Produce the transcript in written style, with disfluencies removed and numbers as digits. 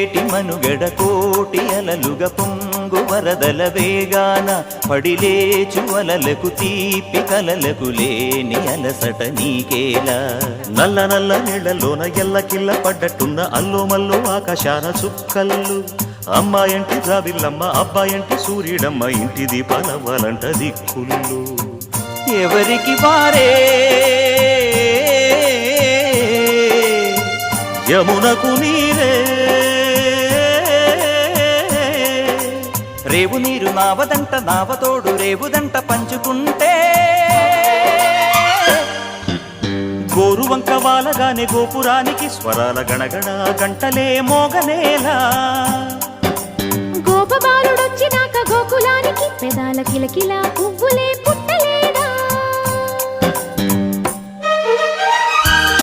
పొంగేటి మనుగడ కోటి అలలుగ పొంగు వరదల వేగాన పడిలేచు అలలకు తీపి కలలకు లేని అలసట నీకేలా నల్ల నల్ల నీళ్లలోన ఎల్లకిల్ల పడ్డట్టున్న అల్లో మల్లో ఆకాశాన చుక్కల్లు అమ్మాయంటి జాబిల్లమ్మ అబ్బాయంటి సూర్యుడమ్మ ఇంటి దీపాలవ్వాలంట దిక్కుళ్ళు ఎవరికి వారే యమునకు నీరే రేవు నీరు నావదంట నావతోడు రేవుదంట పంచుకుంటే గోరువంక వాలగానే గోపురానికి స్వరాల గణగణ గంటలే మోగనేలా గోపబాలుడొచ్చినాక గోకులానికి పెదాల కిలకిలా పువ్వులే